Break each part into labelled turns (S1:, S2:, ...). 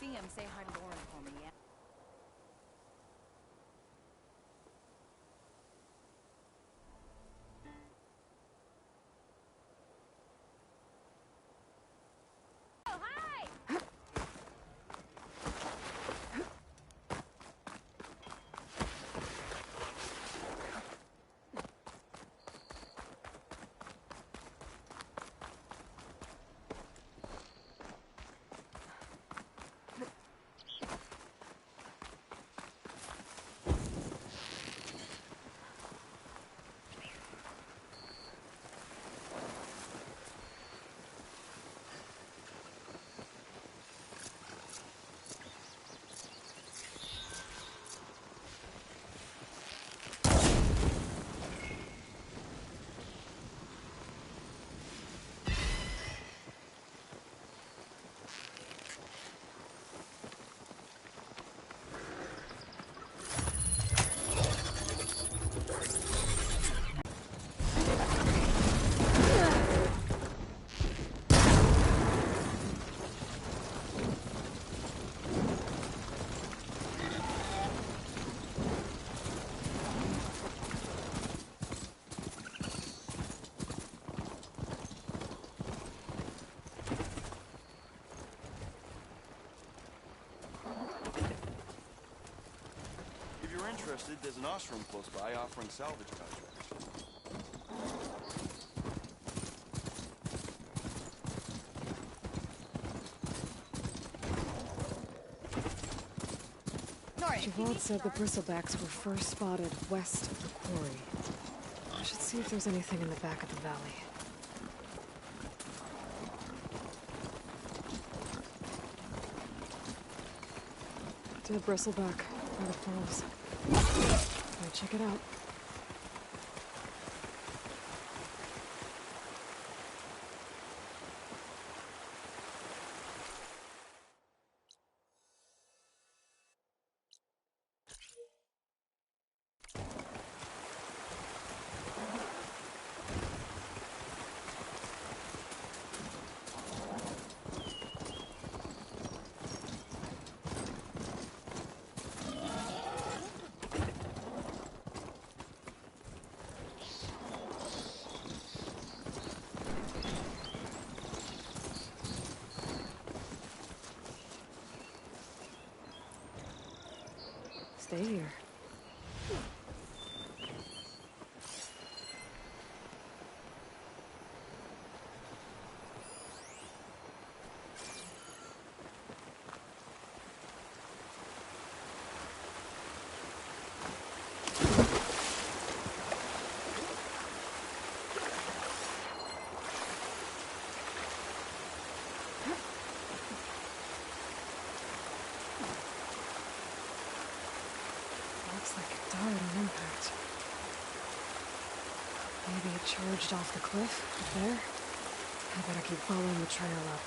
S1: see him, say hi to Lauren for me, yeah? Oh, hi!
S2: If you're interested, there's an ostrom close by offering salvage contracts.
S3: Javad said the bristlebacks were first spotted west of the quarry. I should see if there's anything in the back of the valley. To the bristleback by the falls. Can I check it out? Stay here. Looks like it died on impact. Maybe it charged off the cliff up there. I better keep following the trail up.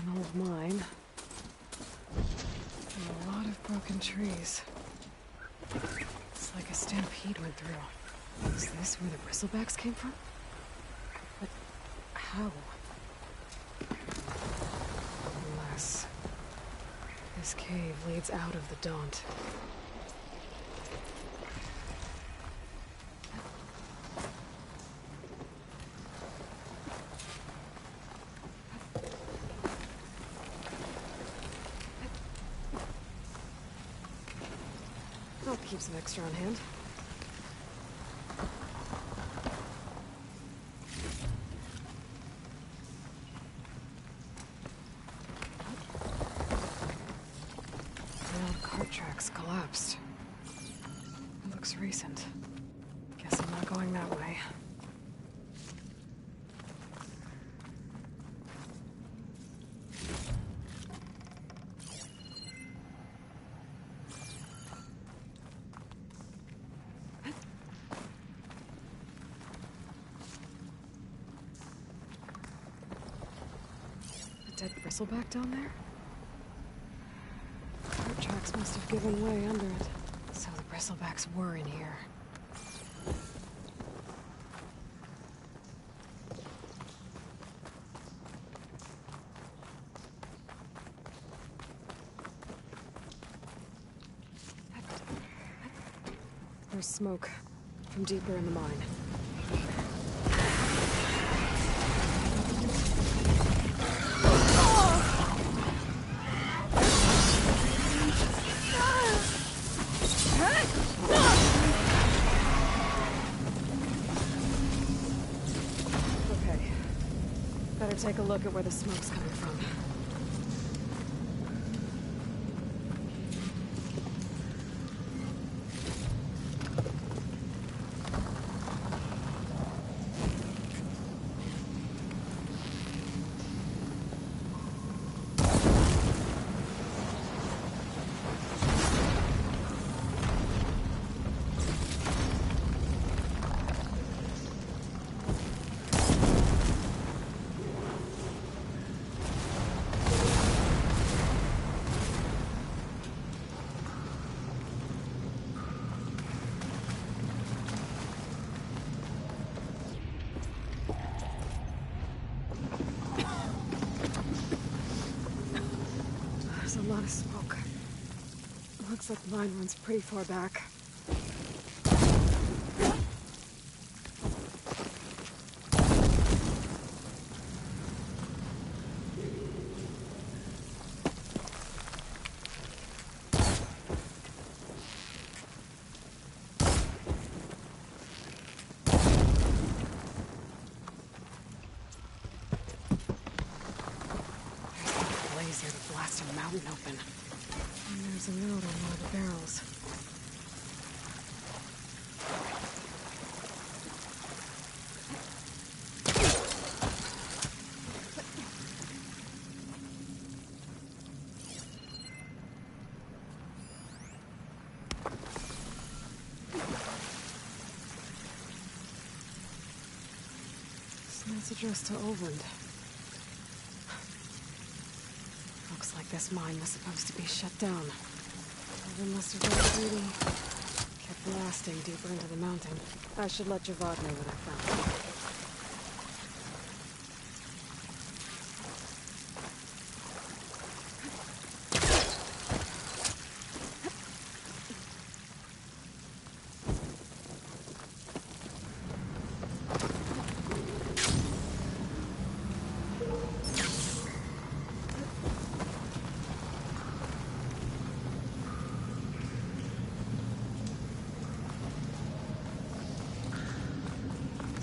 S3: An old mine. And a lot of broken trees. It's like a stampede went through. Is this where the bristlebacks came from? But how? Unless this cave leads out of the Daunt. I'll keep some extra on hand. box collapsed. It looks recent. Guess I'm not going that way. A dead bristleback down there? Cart tracks must have given way under it. So the bristlebacks were in here. There's smoke from deeper in the mine. Okay. Better take a look at where the smoke's coming from. There's a lot of smoke. Looks like the mine runs pretty far back. Blaze here to blast a mountain open. And there's a note on one of the barrels. This note's addressed to Oland. Looks like this mine was supposed to be shut down. Oland must have got greedy. Kept blasting deeper into the mountain. I should let Javad know what I found.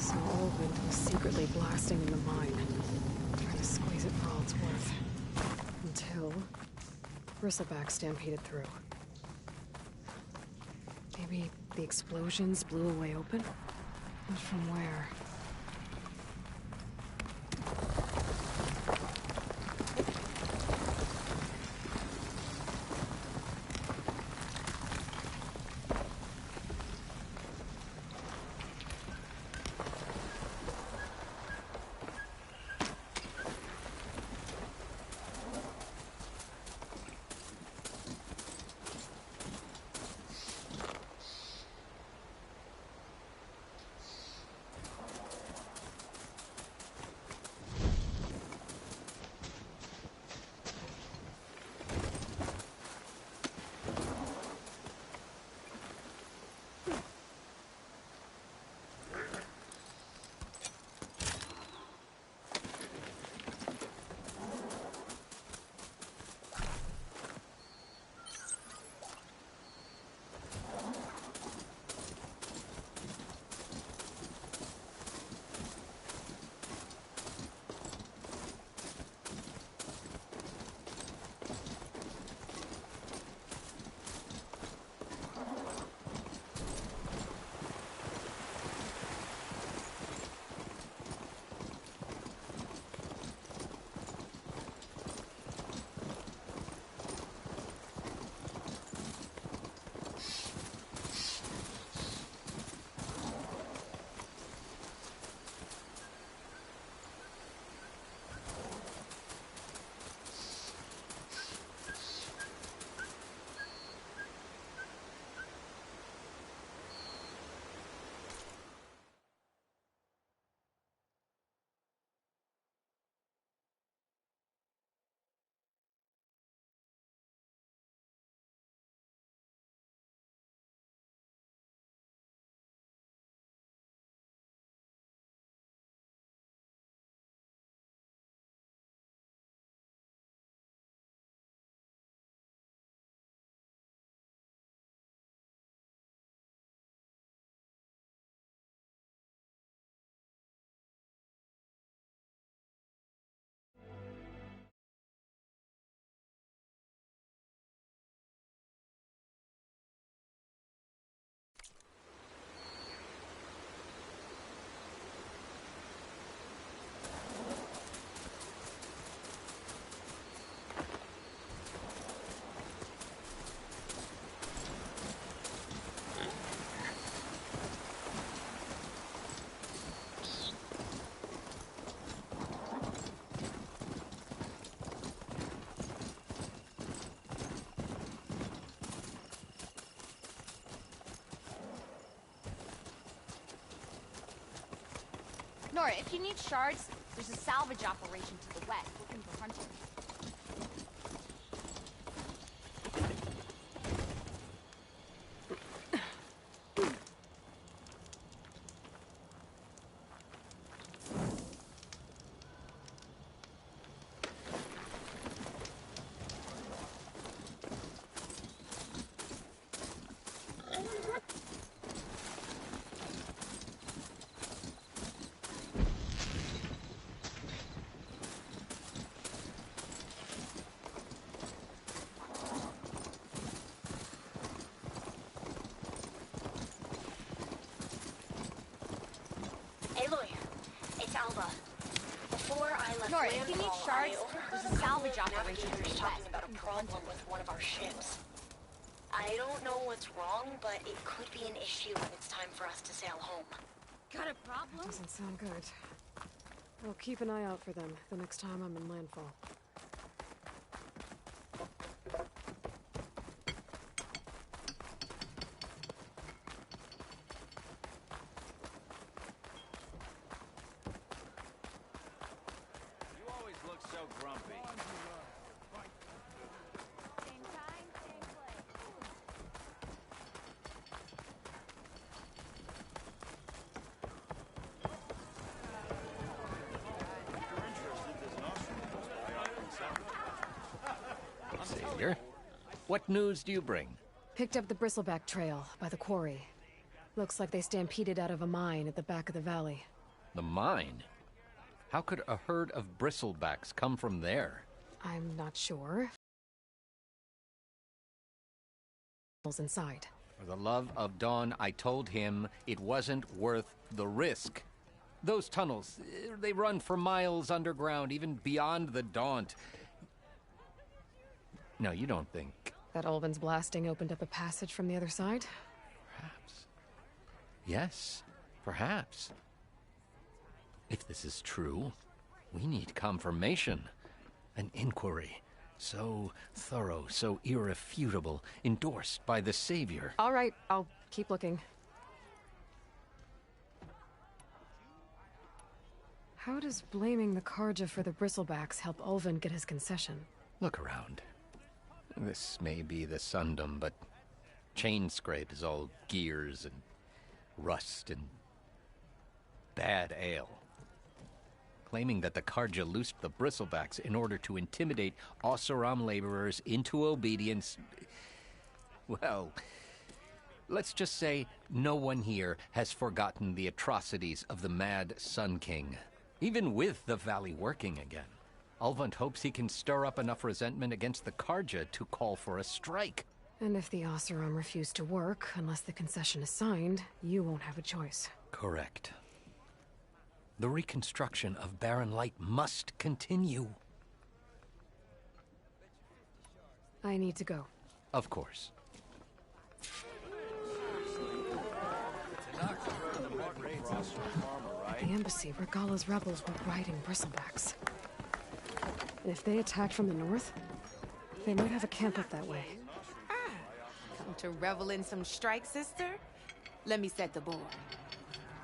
S3: So Oland was secretly blasting in the mine, trying to squeeze it for all it's worth. Until bristleback stampeded through. Maybe the explosions blew a way open? But from where?
S1: Nora, if you need shards, there's a salvage operation to the west looking for hunters.
S4: Aloy, it's Alba. Before I left
S1: Nora, if you need
S4: landfall,
S1: shards,
S4: I overheard
S1: there's a
S4: a couple
S1: salvage
S4: of
S1: operation to
S4: navigators
S1: the
S4: talking
S1: west
S4: about a
S1: looking for
S4: problem
S1: hunters.
S4: with one of our ships. I don't know what's wrong, but it could be an issue when it's time for us to sail home.
S1: Got a problem?
S3: Doesn't sound good. I'll keep an eye out for them the next time I'm in landfall.
S2: You always look so grumpy.
S1: Same time, same place.
S2: If you're interested, there's an Austrian close by offering salvage.
S5: Savior, what news do you bring?
S3: Picked up the Bristleback Trail by the quarry. Looks like they stampeded out of a mine at the back of the valley.
S5: The mine? How could a herd of bristlebacks come from there?
S3: I'm not sure. Inside.
S5: For the love of Dawn, I told him it wasn't worth the risk. Those tunnels, they run for miles underground, even beyond the Daunt. No, you don't think.
S3: That Ulvin's blasting opened up a passage from the other side?
S5: Perhaps. Yes, perhaps. If this is true, we need confirmation. An inquiry. So thorough, so irrefutable, endorsed by the Savior.
S3: All right, I'll keep looking. How does blaming the Karja for the Bristlebacks help Ulvin get his concession?
S5: Look around. This may be the Sundom, but Chain Scrape is all gears and rust and bad ale. Claiming that the Karja loosed the Bristlebacks in order to intimidate Oseram laborers into obedience. Well, let's just say no one here has forgotten the atrocities of the Mad Sun King. Even with the valley working again, Ulvund hopes he can stir up enough resentment against the Karja to call for a strike.
S3: And if the Oseram refuse to work, unless the concession is signed, you won't have a choice.
S5: Correct. The reconstruction of Barren Light must continue.
S3: I need to go.
S5: Of course.
S3: At the embassy, Regala's rebels were riding Bristlebacks. And if they attack from the north, they might have a camp up that way.
S6: Come to revel in some strike, sister? Let me set the board.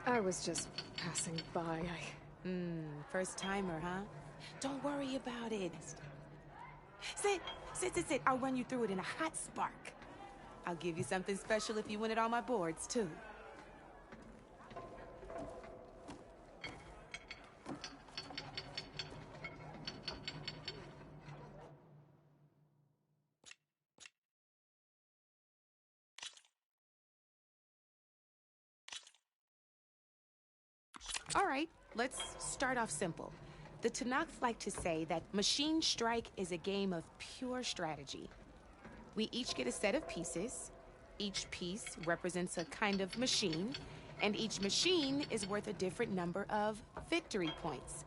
S3: I was just passing by.
S6: First timer, huh? Don't worry about it. Sit. I'll run you through it in a hot spark. I'll give you something special if you win it on my boards, too. All right, let's start off simple. The Tanakh like to say that Machine Strike is a game of pure strategy. We each get a set of pieces. Each piece represents a kind of machine, and each machine is worth a different number of victory points.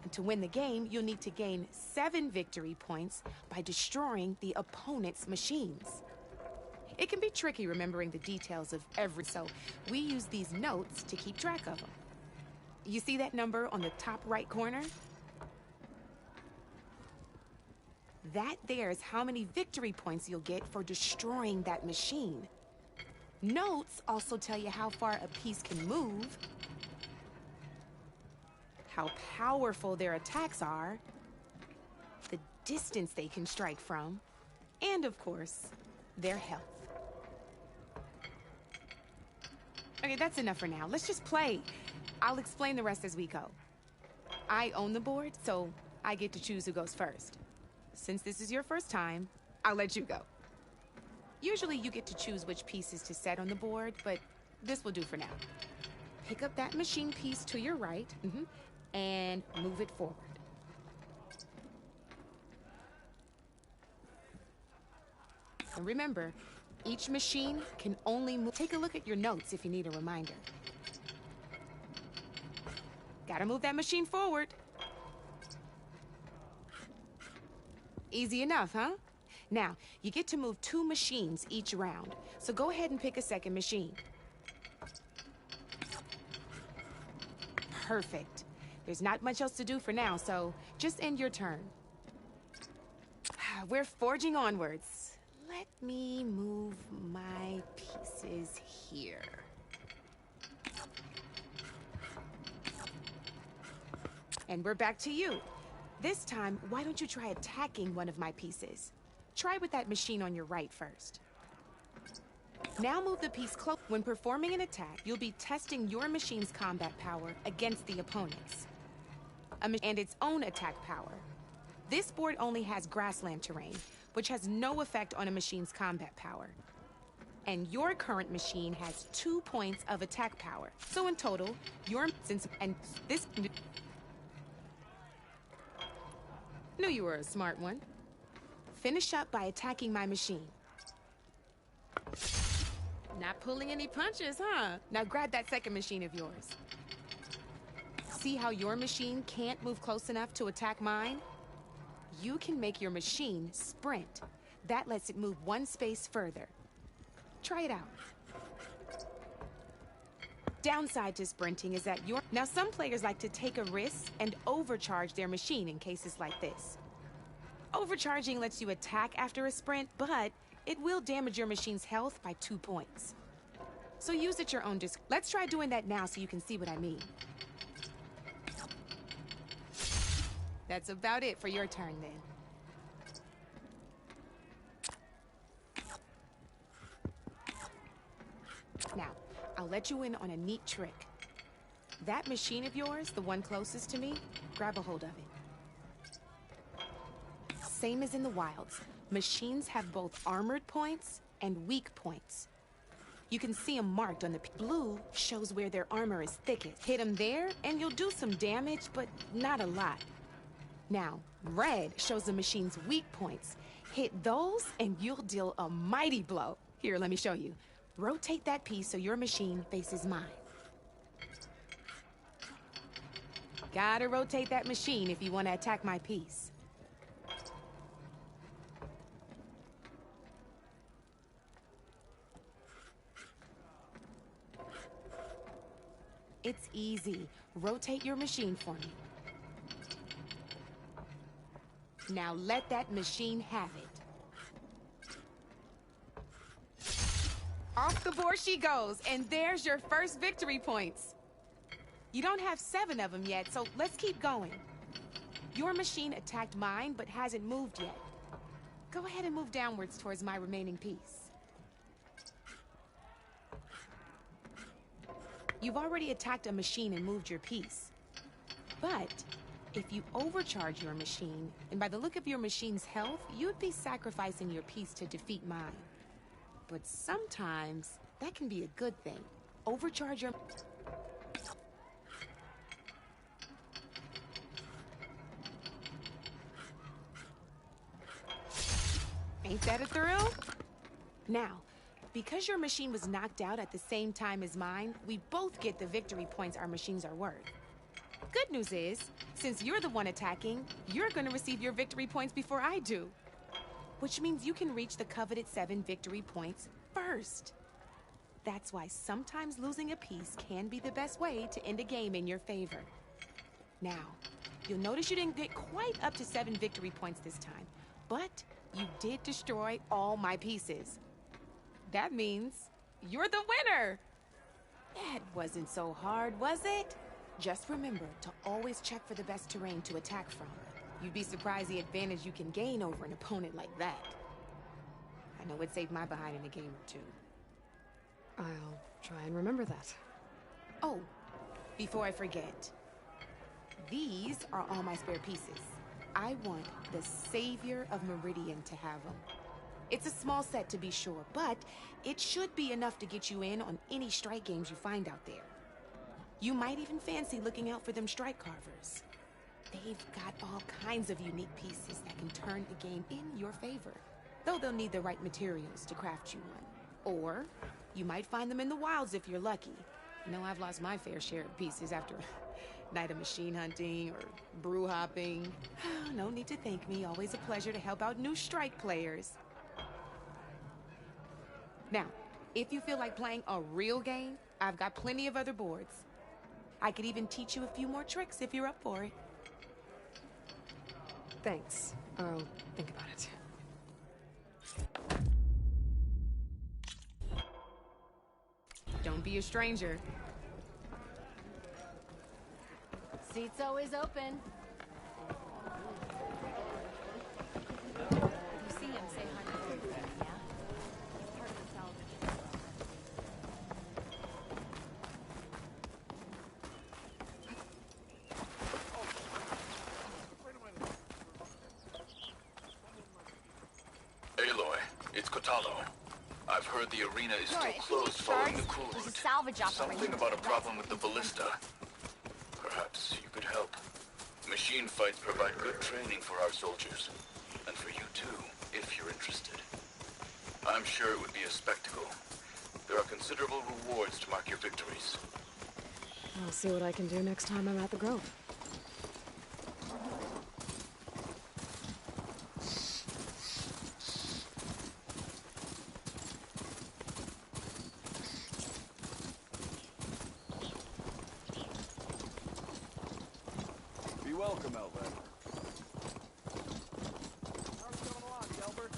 S6: And to win the game, you'll need to gain 7 victory points by destroying the opponent's machines. It can be tricky remembering the details of every, so we use these notes to keep track of them. You see that number on the top right corner? That there is how many victory points you'll get for destroying that machine. Notes also tell you how far a piece can move. how powerful their attacks are, the distance they can strike from, and of course, their health. Okay, that's enough for now. Let's just play. I'll explain the rest as we go. I own the board, so I get to choose who goes first. Since this is your first time, I'll let you go. Usually you get to choose which pieces to set on the board, but this will do for now. Pick up that machine piece to your right, and move it forward. And remember, each machine can only move. Take a look at your notes if you need a reminder. Gotta move that machine forward. Easy enough, huh? Now, you get to move 2 machines each round, so go ahead and pick a second machine. Perfect. There's not much else to do for now, so just end your turn. We're forging onwards. Let me move my pieces here. And we're back to you. This time, why don't you try attacking one of my pieces? Try with that machine on your right first. Now move the piece close. When performing an attack, you'll be testing your machine's combat power against the opponent's. And its own attack power. This board only has grassland terrain, which has no effect on a machine's combat power. And your current machine has 2 points of attack power. So in total, Knew you were a smart one. Finish up by attacking my machine. Not pulling any punches, huh? Now grab that second machine of yours. See how your machine can't move close enough to attack mine? You can make your machine sprint. That lets it move 1 space further. Try it out. Downside to sprinting is that Now some players like to take a risk and overcharge their machine in cases like this. Overcharging lets you attack after a sprint, but it will damage your machine's health by 2 points. So use at your own risk. Let's try doing that now so you can see what I mean. That's about it for your turn then. Now, I'll let you in on a neat trick. That machine of yours, the one closest to me, grab a hold of it. Same as in the wilds, machines have both armored points and weak points. You can see them marked on the blue shows where their armor is thickest. Hit them there and you'll do some damage, but not a lot. Now, red shows the machine's weak points. Hit those and you'll deal a mighty blow. Here, let me show you. Rotate that piece so your machine faces mine. Gotta rotate that machine if you want to attack my piece. It's easy. Rotate your machine for me. Now let that machine have it. Off the board she goes, and there's your first victory points. You don't have 7 of them yet, so let's keep going. Your machine attacked mine, but hasn't moved yet. Go ahead and move downwards towards my remaining piece. You've already attacked a machine and moved your piece. But if you overcharge your machine, and by the look of your machine's health, you'd be sacrificing your piece to defeat mine. But sometimes, that can be a good thing. Overcharge your... Ain't that a thrill? Now, because your machine was knocked out at the same time as mine, we both get the victory points our machines are worth. Good news is, since you're the one attacking, you're gonna receive your victory points before I do. Which means you can reach the coveted 7 victory points first. That's why sometimes losing a piece can be the best way to end a game in your favor. Now, you'll notice you didn't get quite up to 7 victory points this time, but you did destroy all my pieces. That means you're the winner! That wasn't so hard, was it? Just remember to always check for the best terrain to attack from. You'd be surprised the advantage you can gain over an opponent like that. I know it saved my behind in a game or two.
S3: I'll try and remember that.
S6: Oh, before I forget, these are all my spare pieces. I want the Savior of Meridian to have them. It's a small set to be sure, but it should be enough to get you in on any strike games you find out there. You might even fancy looking out for them strike carvers. They've got all kinds of unique pieces that can turn a game in your favor, though they'll need the right materials to craft you one. Or you might find them in the wilds if you're lucky. You know, I've lost my fair share of pieces after a night of machine hunting or brew hopping. No need to thank me. Always a pleasure to help out new strike players. Now, if you feel like playing a real game, I've got plenty of other boards. I could even teach you a few more tricks if you're up for it.
S3: Thanks. I'll think about it.
S6: Don't be a stranger.
S1: Seat's always open. If you see him, say hi to him, yeah? He's part of the salvage.
S7: Aloy, it's Kotallo. I've heard the arena is still
S1: Sorry, if you
S7: closed
S1: need
S7: following the
S1: shards,
S7: cool
S1: there's a
S7: route.
S1: salvage operation.
S7: Something about a problem with the ballista. Perhaps you could help. Machine fights provide good training for our soldiers. And for you too, if you're interested. I'm sure it would be a spectacle. There are considerable rewards to mark your victories.
S3: I'll see what I can do next time I'm at the Grove.
S2: Be welcome, Outlander. How's it coming along, Delbert?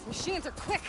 S3: Machines are quick!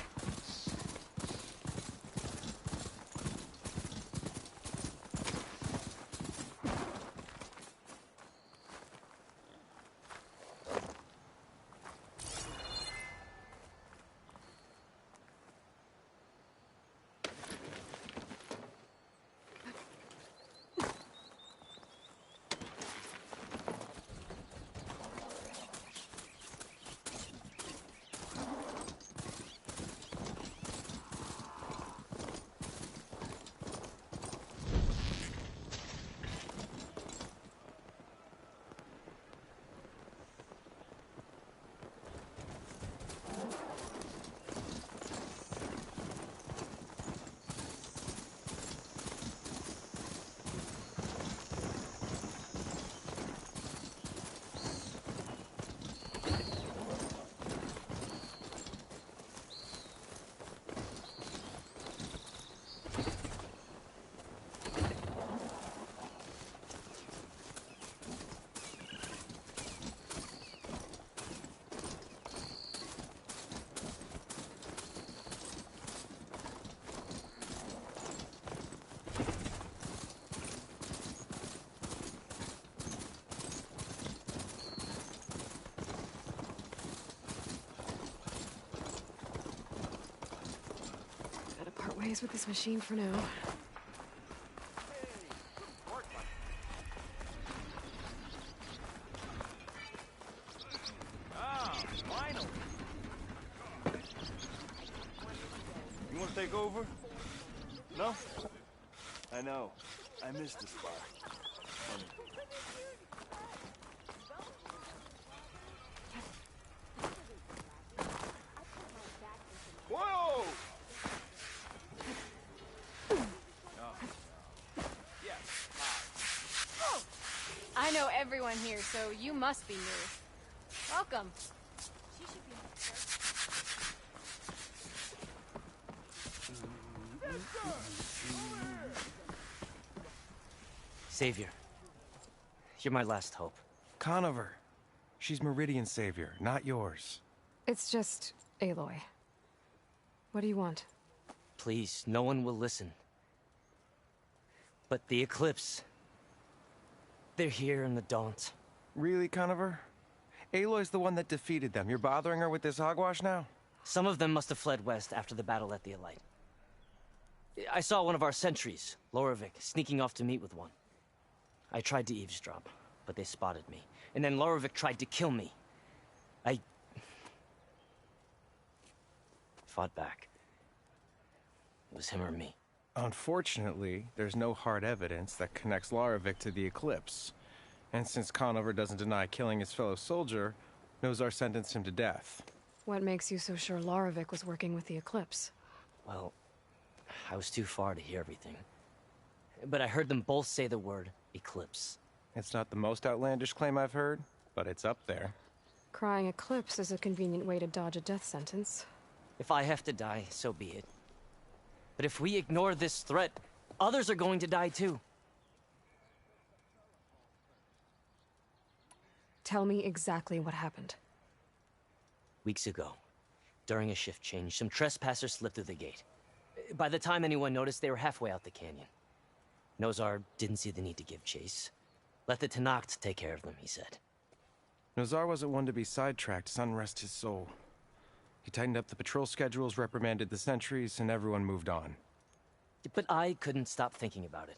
S3: Part ways with this machine for now.
S2: Ah, finally. You want to take over? No? I know. I missed the spot. Whoa!
S1: I know everyone here, so you must be new. Welcome.
S8: Savior. You're my last hope.
S9: Conover. She's Meridian's savior, not yours.
S3: It's just Aloy. What do you want?
S8: Please, no one will listen. But the Eclipse... they're here in the Daunt.
S9: Really, Conover? Aloy's the one that defeated them. You're bothering her with this hogwash now?
S8: Some of them must have fled west after the battle at the Elite. I saw one of our sentries, Lorevic, sneaking off to meet with one. I tried to eavesdrop, but they spotted me. And then Lorevic tried to kill me. I... fought back. It was him or me.
S9: Unfortunately, there's no hard evidence that connects Lorevic to the Eclipse. And since Conover doesn't deny killing his fellow soldier, Nozar sentenced him to death.
S3: What makes you so sure Lorevic was working with the Eclipse?
S8: Well, I was too far to hear everything. But I heard them both say the word Eclipse.
S9: It's not the most outlandish claim I've heard, but it's up there.
S3: Crying Eclipse is a convenient way to dodge a death sentence.
S8: If I have to die, so be it. But if we ignore this threat, others are going to die too.
S3: Tell me exactly what happened.
S8: Weeks ago, during a shift change, some trespassers slipped through the gate. By the time anyone noticed, they were halfway out the canyon. Nozar didn't see the need to give chase. Let the Tenakth take care of them, he said.
S9: Nozar wasn't one to be sidetracked, sun rest his soul. He tightened up the patrol schedules, reprimanded the sentries, and everyone moved on.
S8: But I couldn't stop thinking about it.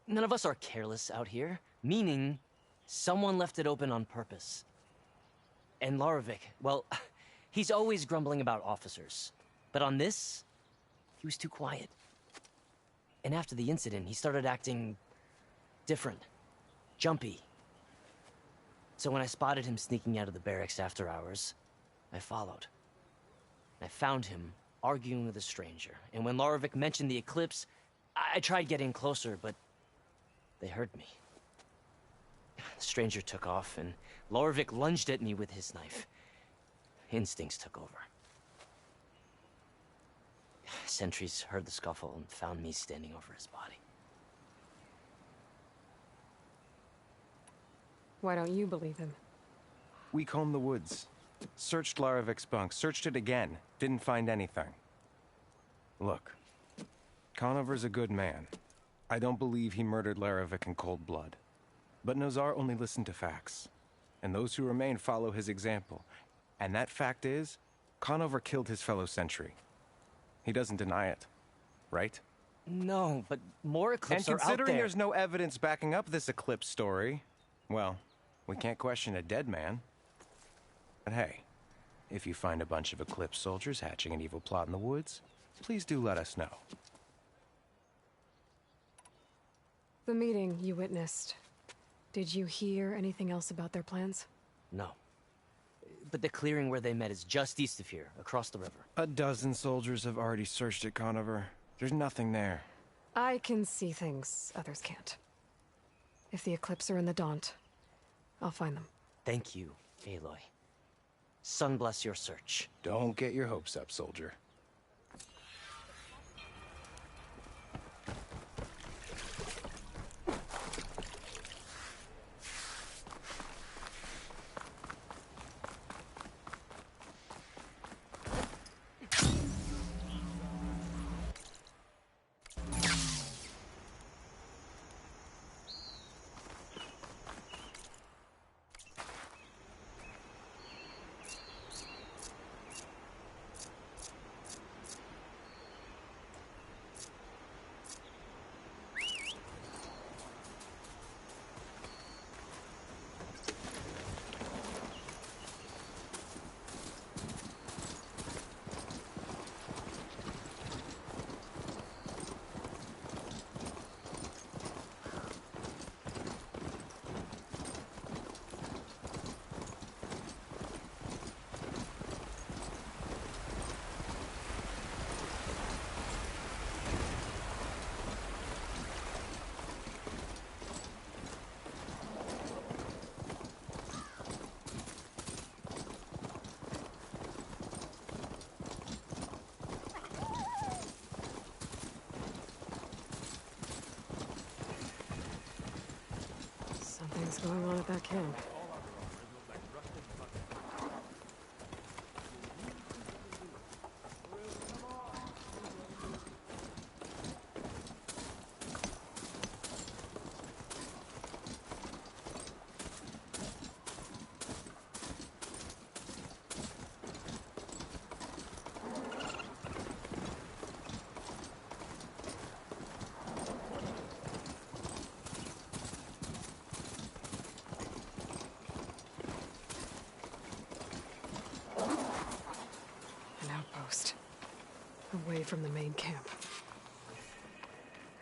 S8: None of us are careless out here, meaning someone left it open on purpose. And Lorevic, well, he's always grumbling about officers. But on this, he was too quiet. And after the incident, he started acting different, jumpy. So when I spotted him sneaking out of the barracks after hours, I followed. I found him arguing with a stranger, and when Lorevic mentioned the Eclipse, I tried getting closer, but they heard me. The stranger took off, and Lorevic lunged at me with his knife. Instincts took over. Sentries heard the scuffle and found me standing over his body.
S3: Why don't you believe him?
S9: We combed the woods. Searched Larevic's bunk, searched it again. Didn't find anything. Look, Conover's a good man. I don't believe he murdered Larevic in cold blood. But Nozar only listened to facts. And those who remain follow his example. And that fact is, Conover killed his fellow sentry. He doesn't deny it, right?
S8: No, but more Eclipse are out there.
S9: And considering there's no evidence backing up this Eclipse story, well, we can't question a dead man. But hey, if you find a bunch of Eclipse soldiers hatching an evil plot in the woods, please do let us know.
S3: The meeting you witnessed. Did you hear anything else about their plans?
S8: No. But the clearing where they met is just east of here, across the river.
S9: A dozen soldiers have already searched it, Conover. There's nothing there.
S3: I can see things others can't. If the Eclipse are in the Daunt, I'll find them.
S8: Thank you, Aloy. Sun bless your search.
S9: Don't get your hopes up, soldier.
S3: going on at that camp? An outpost. Away from the main camp.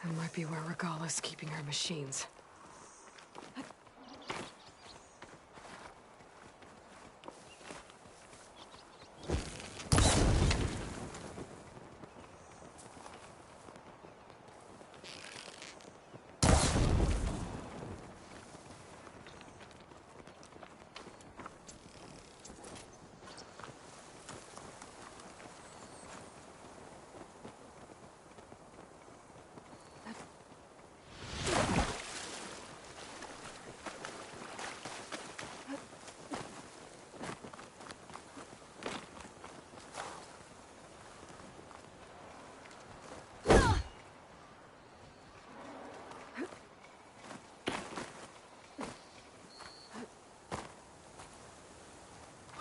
S3: That might be where Regala's keeping her machines.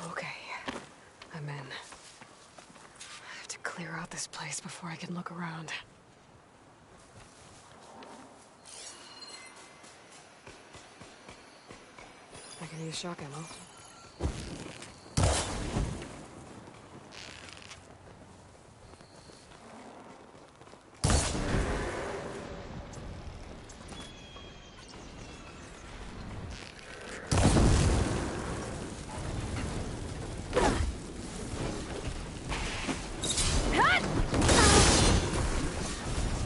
S3: Okay, I'm in. I have to clear out this place before I can look around. I can use shock ammo.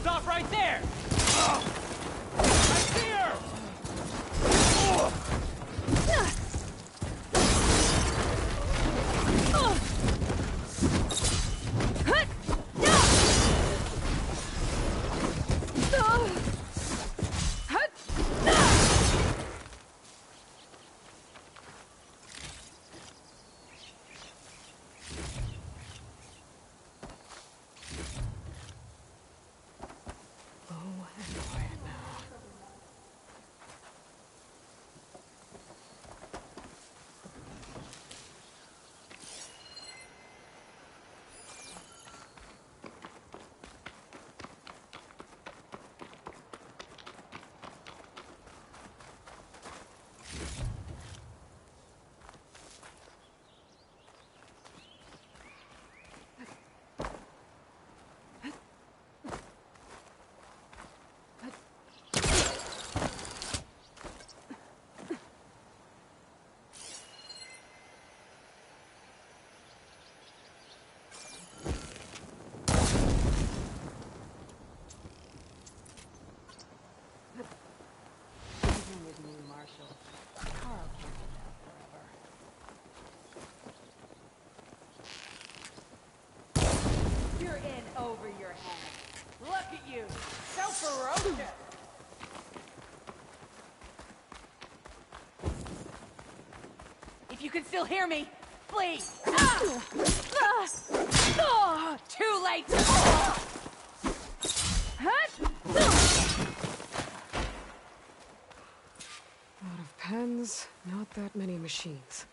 S8: Stop right there! I see her!
S3: Low and quiet now.
S1: You're in over your head. Look at you, so ferocious. If you can still hear me, flee. Too late.
S3: Lot of pens, not that many machines.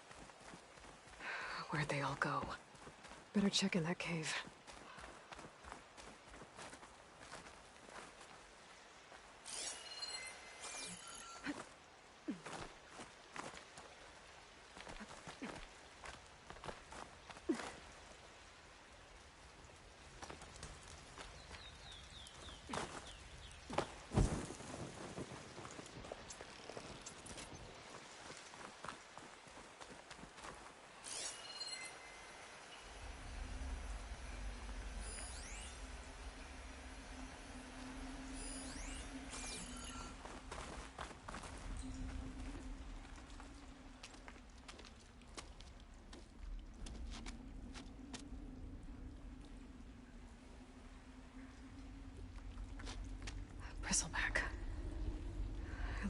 S3: Where'd they all go? Better check in that cave.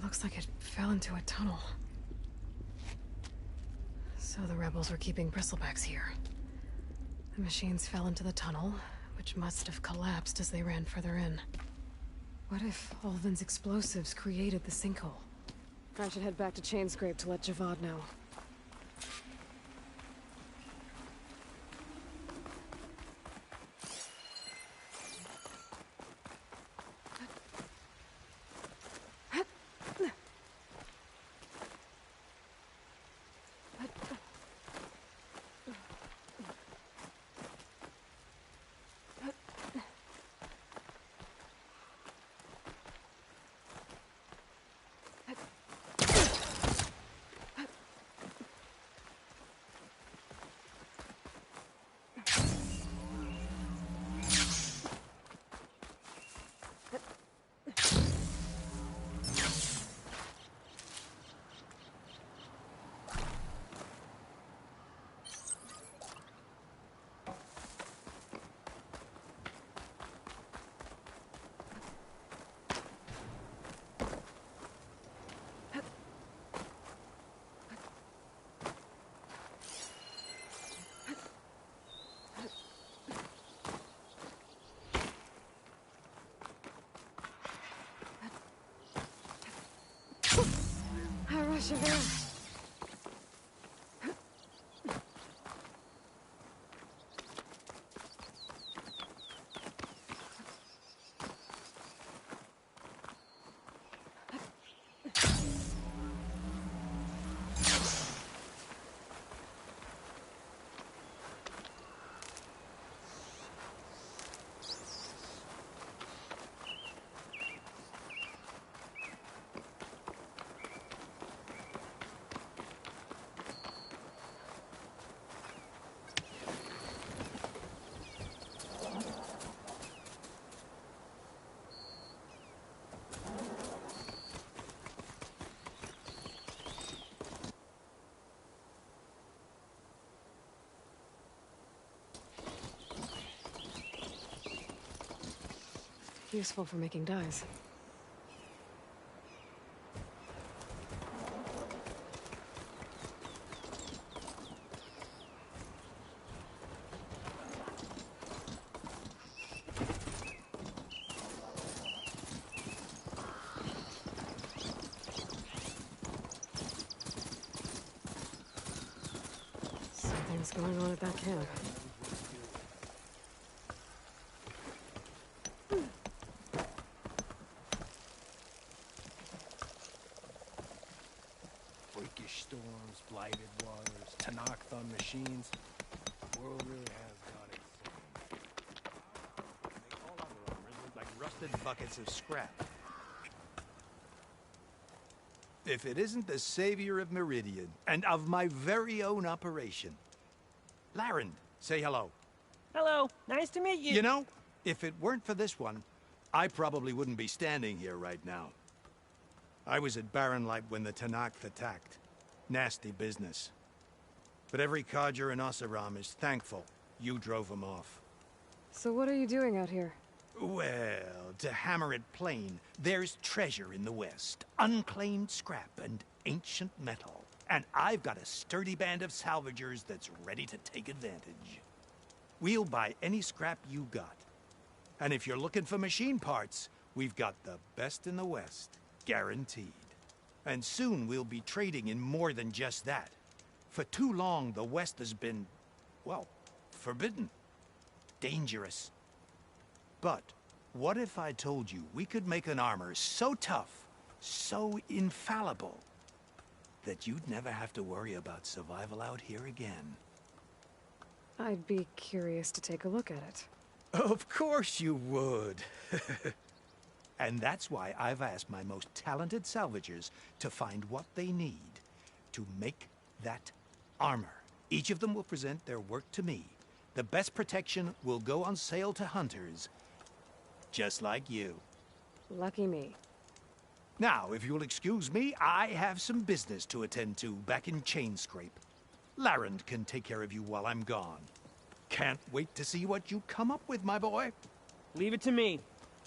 S3: looks like it fell into a tunnel. So the rebels were keeping bristlebacks here. The machines fell into the tunnel, which must have collapsed as they ran further in. What if Ulvin's explosives created the sinkhole? I should head back to Chainscrape to let Javad know. Shavir. Useful for making dyes. Something's going on at that camp.
S10: Storms, blighted waters, Tanakh machines. The world really has gone insane. They all other armors look like rusted buckets of scrap. If it isn't the savior of Meridian, and of my very own operation. Larend, say hello.
S11: Hello, nice to meet you.
S10: You know, if it weren't for this one, I probably wouldn't be standing here right now. I was at Barren Light when the Tanakh attacked. Nasty business. But every codger in Oseram is thankful you drove them off.
S3: So what are you doing out here?
S10: Well, to hammer it plain, there's treasure in the West. Unclaimed scrap and ancient metal. And I've got a sturdy band of salvagers that's ready to take advantage. We'll buy any scrap you got. And if you're looking for machine parts, we've got the best in the West. Guaranteed. And soon we'll be trading in more than just that. For too long, the West has been, well, forbidden. Dangerous. But what if I told you we could make an armor so tough, so infallible, that you'd never have to worry about survival out here again?
S3: I'd be curious to take a look at it.
S10: Of course you would. And that's why I've asked my most talented salvagers to find what they need to make that armor. Each of them will present their work to me. The best protection will go on sale to hunters, just like you.
S3: Lucky me.
S10: Now, if you'll excuse me, I have some business to attend to back in Chainscrape. Larend can take care of you while I'm gone. Can't wait to see what you come up with, my boy.
S11: Leave it to me.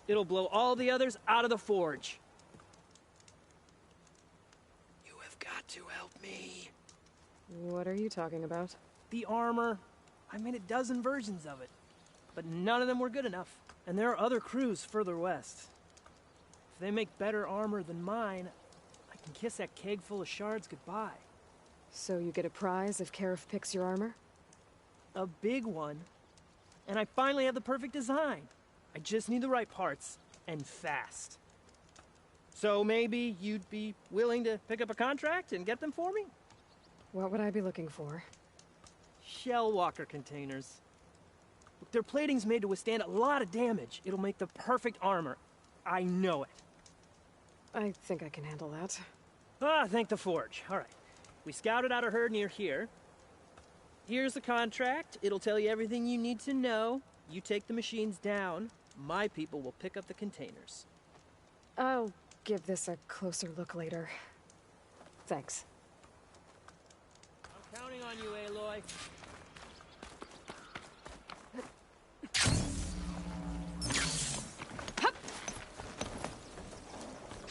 S11: It'll blow all the others out of the forge. me.
S3: What are you talking about?
S11: The armor. I made a dozen versions of it, but none of them were good enough. And there are other crews further west. If they make better armor than mine, I can kiss that keg full of shards goodbye.
S3: So you get a prize if Karif picks your armor?
S11: A big one. And I finally have the perfect design. I just need the right parts, and fast. So maybe you'd be willing to pick up a contract and get them for me?
S3: What would I be looking for?
S11: Shell walker containers. Look, their plating's made to withstand a lot of damage. It'll make the perfect armor. I know it.
S3: I think I can handle that.
S11: Ah, thank the Forge. All right. We scouted out a herd near here. Here's the contract. It'll tell you everything you need to know. You take the machines down. My people will pick up the containers.
S3: I'll give this a closer look later. Thanks.
S11: I'm counting on you, Aloy.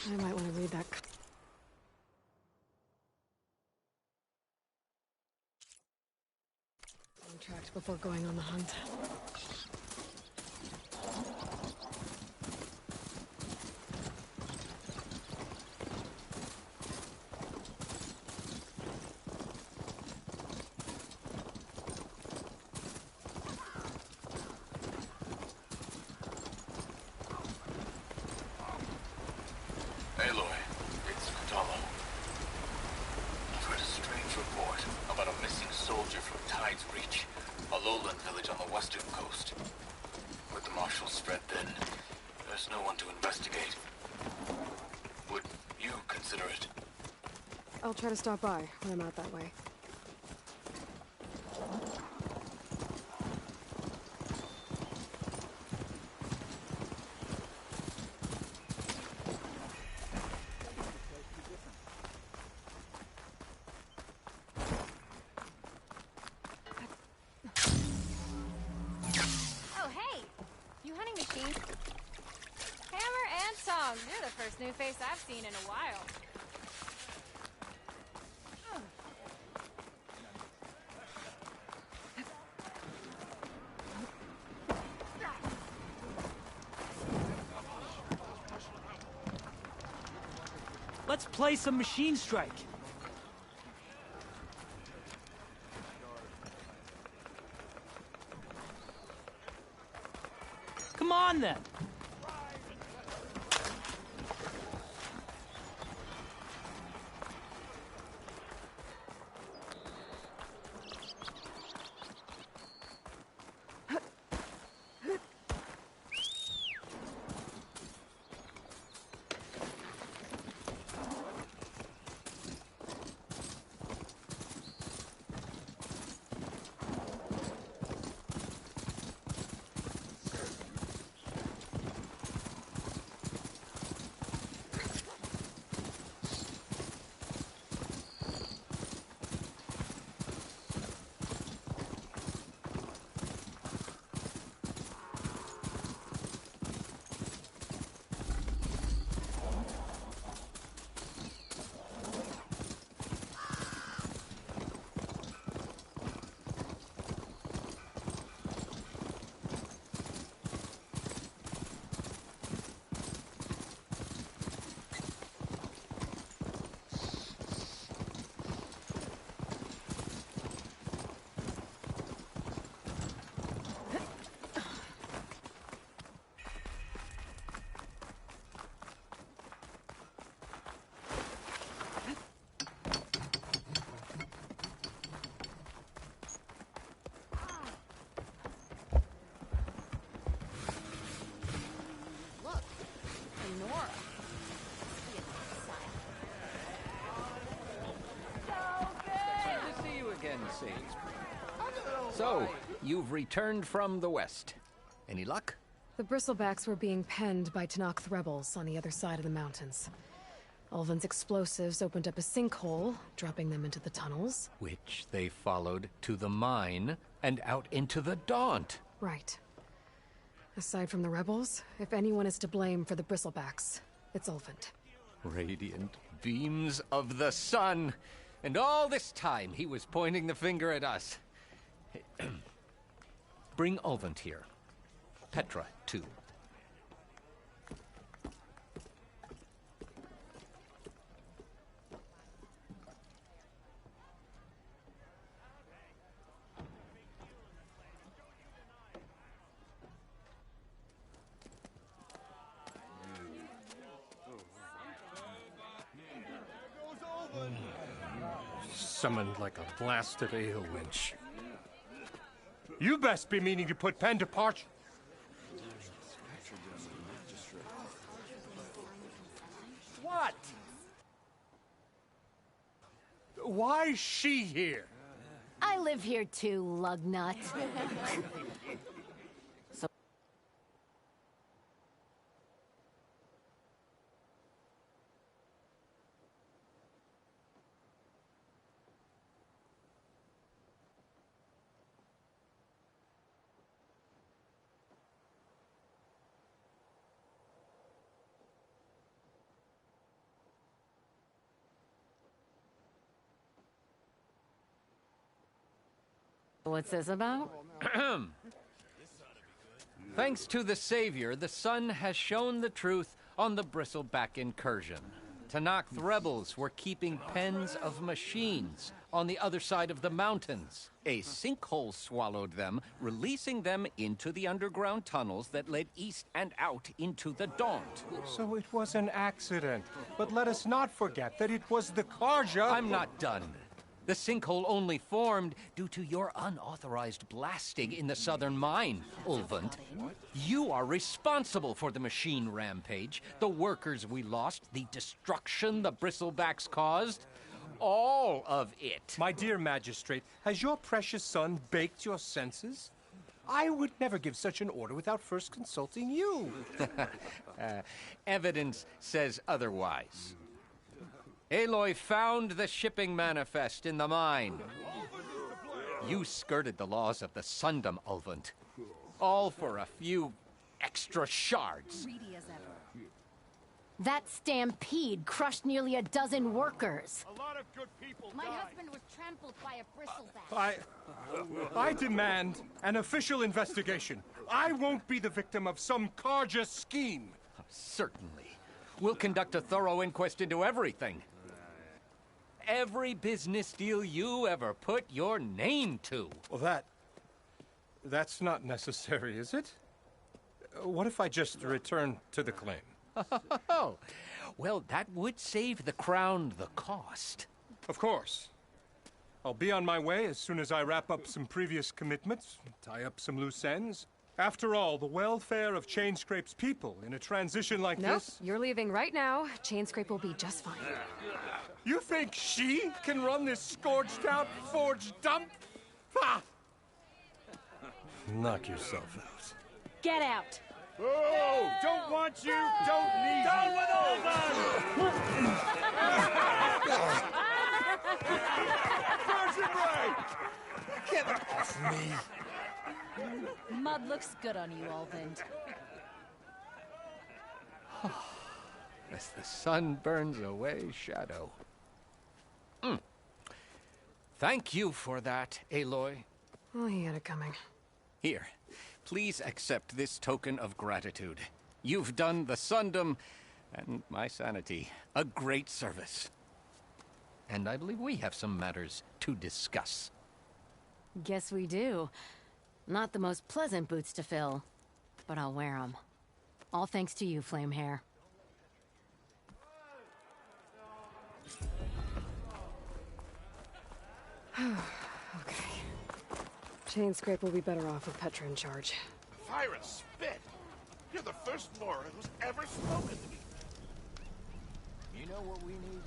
S3: I might want to read that. Contract before going on the hunt.
S7: Aloy, it's Kotallo. I've heard a strange report about a missing soldier from Tide's Reach, a lowland village on the western coast. With the marshals spread thin, there's no one to investigate. Would you consider it?
S3: I'll try to stop by when I'm out that way.
S1: Oh, hey! You hunting machines? Hammer and tongs. You're the first new face I've seen in a while.
S11: Let's play some Machine Strike. Come on, then.
S1: Look, Nora.
S5: Good to see you again, Sage. So, you've returned from the west. Any luck?
S3: The Bristlebacks were being penned by Tenakth rebels on the other side of the mountains. Ulvin's explosives opened up a sinkhole, dropping them into the tunnels.
S5: Which they followed to the mine and out into the Daunt.
S3: Right. Aside from the rebels, if anyone is to blame for the Bristlebacks, it's Ulvund.
S5: Radiant beams of the sun. And all this time, he was pointing the finger at us. Bring Ulvund here. Petra, too.
S12: Summoned like a blasted ale winch. You best be meaning to put pen to parch. What? Why is she here?
S13: I live here too, lugnut. What's this about?
S5: Thanks to the Savior, the sun has shown the truth on the Bristleback incursion. Tenakth rebels were keeping pens of machines on the other side of the mountains. A sinkhole swallowed them, releasing them into the underground tunnels that led east and out into the Daunt.
S12: So it was an accident. But let us not forget that it was the Carja.
S5: I'm not done. The sinkhole only formed due to your unauthorized blasting in the southern mine, Ulvund. You are responsible for the machine rampage, the workers we lost, the destruction the Bristlebacks caused. All of it.
S12: My dear magistrate, has your precious son baked your senses? I would never give such an order without first consulting you.
S5: Evidence says otherwise. Aloy found the shipping manifest in the mine. You skirted the laws of the Sundom, Ulvund. All for a few extra shards.
S1: Greedy as ever.
S13: That stampede crushed nearly a dozen workers.
S2: A lot of good people
S13: My
S2: died.
S13: husband was trampled by a bristleback.
S12: I demand an official investigation. I won't be the victim of some Carja scheme.
S5: Certainly. We'll conduct a thorough inquest into everything. Every business deal you ever put your name to.
S12: Well, that's not necessary, is it? What if I just return to the claim?
S5: Oh, well, that would save the Crown the cost.
S12: Of course. I'll be on my way as soon as I wrap up some previous commitments, tie up some loose ends. After all, the welfare of Chainscrape's people in a transition like
S3: Nope,
S12: this...
S3: you're leaving right now. Chainscrape will be just fine.
S12: You think she can run this scorched-out forged dump? Ha! Knock yourself out.
S13: Get out!
S2: Oh, don't want you, don't need you. Down with all Version break!
S5: Get off me!
S1: Mud looks good on you, Ulvund.
S5: As the sun burns away shadow. Thank you for that, Aloy.
S3: Well, he had it coming.
S5: Here, please accept this token of gratitude. You've done the Sundom, and my sanity, a great service. And I believe we have some matters to discuss.
S13: Guess we do. Not the most pleasant boots to fill, but I'll wear them. All thanks to you, Flamehair.
S3: Okay. Chainscrape will be better off with Petra in charge.
S14: Fire a spit! You're the first Laura who's ever spoken to me.
S2: You know what we need?